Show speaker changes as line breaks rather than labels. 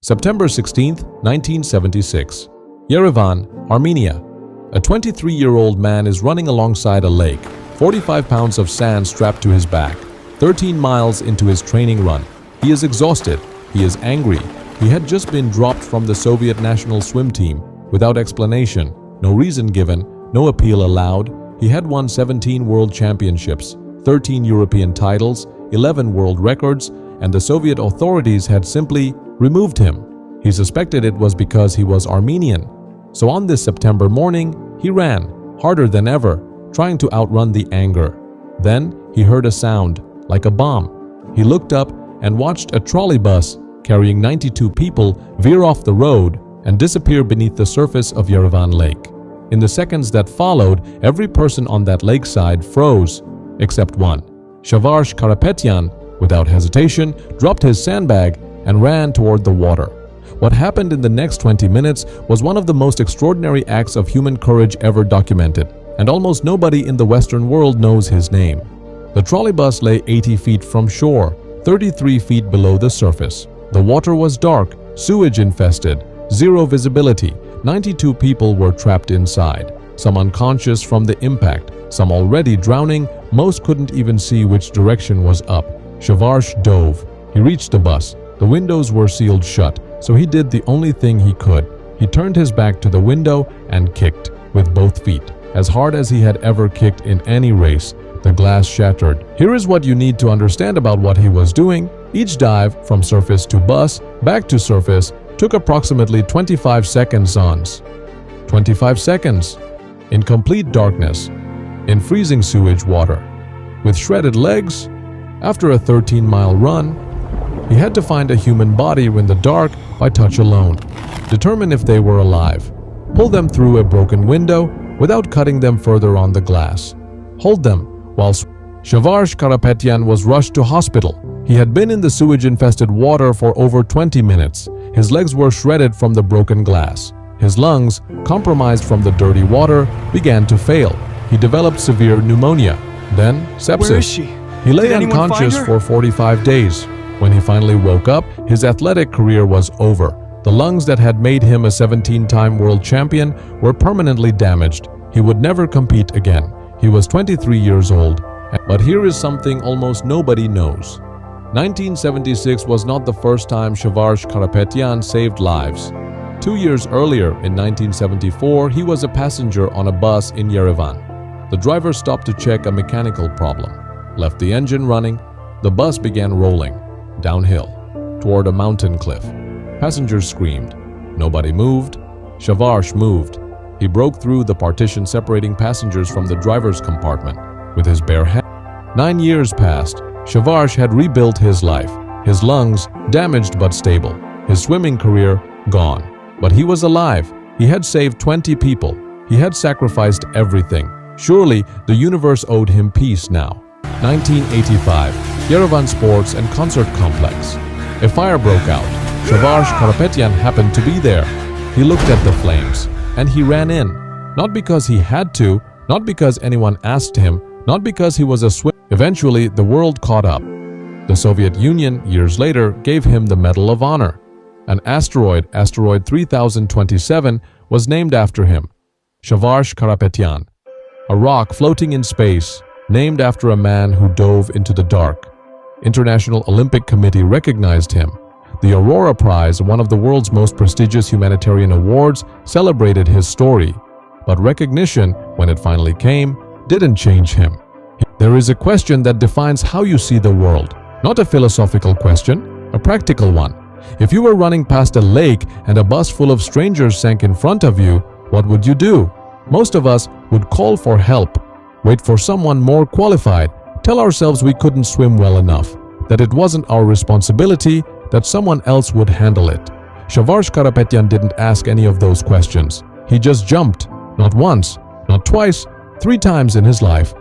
September 16, 1976. Yerevan, Armenia. A 23-year-old man is running alongside a lake, 45 pounds of sand strapped to his back. 13 miles into his training run, he is exhausted, he is angry. He had just been dropped from the Soviet national swim team without explanation, no reason given, no appeal allowed. He had won 17 world championships, 13 European titles, 11 world records, and the Soviet authorities had simply removed him. He suspected it was because he was Armenian. So on this September morning, he ran, harder than ever, trying to outrun the anger. Then he heard a sound, like a bomb. He looked up and watched a trolleybus carrying 92 people veer off the road and disappear beneath the surface of Yerevan Lake. In the seconds that followed, every person on that lakeside froze, except one. Shavarsh Karapetyan, without hesitation, dropped his sandbag and ran toward the water. What happened in the next 20 minutes was one of the most extraordinary acts of human courage ever documented, and almost nobody in the Western world knows his name. The trolleybus lay 80 feet from shore, 33 feet below the surface. The water was dark, sewage-infested, zero visibility. 92 people were trapped inside, some unconscious from the impact, some already drowning. Most couldn't even see which direction was up. Shavarsh dove. He reached the bus. The windows were sealed shut, so he did the only thing he could. He turned his back to the window and kicked, with both feet, as hard as he had ever kicked in any race. The glass shattered. Here is what you need to understand about what he was doing. Each dive, from surface to bus, back to surface, took approximately 25 seconds. 25 seconds. In complete darkness, in freezing sewage water, with shredded legs. After a 13-mile run, he had to find a human body in the dark by touch alone, determine if they were alive, pull them through a broken window without cutting them further on the glass, hold them while Shavarsh Karapetyan was rushed to hospital. He had been in the sewage-infested water for over 20 minutes. His legs were shredded from the broken glass. His lungs, compromised from the dirty water, began to fail. He developed severe pneumonia, then sepsis.
Where is she?
He lay
Did anyone find
unconscious
her?
for 45 days. When he finally woke up, his athletic career was over. The lungs that had made him a 17-time world champion were permanently damaged. He would never compete again. He was 23 years old. But here is something almost nobody knows. 1976 was not the first time Shavarsh Karapetyan saved lives. 2 years earlier, in 1974, he was a passenger on a bus in Yerevan. The driver stopped to check a mechanical problem, left the engine running. The bus began rolling downhill toward a mountain cliff. Passengers screamed. Nobody moved. Shavarsh moved. He broke through the partition separating passengers from the driver's compartment with his bare hand. 9 years passed. Shavarsh had rebuilt his life. His lungs damaged but stable. His swimming career gone. But he was alive. He had saved 20 people. He had sacrificed everything. Surely the universe owed him peace now. 1985, Yerevan Sports and Concert Complex. A fire broke out. Shavarsh Karapetyan happened to be there. He looked at the flames, and he ran in. Not because he had to, not because anyone asked him, not because he was a swimmer. Eventually, the world caught up. The Soviet Union, years later, gave him the Medal of Honor. An asteroid 3027, was named after him. Shavarsh Karapetyan. A rock floating in space, named after a man who dove into the dark. International Olympic Committee recognized him. The Aurora Prize, one of the world's most prestigious humanitarian awards, celebrated his story. But recognition, when it finally came, didn't change him. There is a question that defines how you see the world. Not a philosophical question, a practical one. If you were running past a lake and a bus full of strangers sank in front of you, what would you do? Most of us would call for help, wait for someone more qualified, tell ourselves we couldn't swim well enough, that it wasn't our responsibility, that someone else would handle it. Shavarsh Karapetyan didn't ask any of those questions. He just jumped, not once, not twice, 3 times in his life,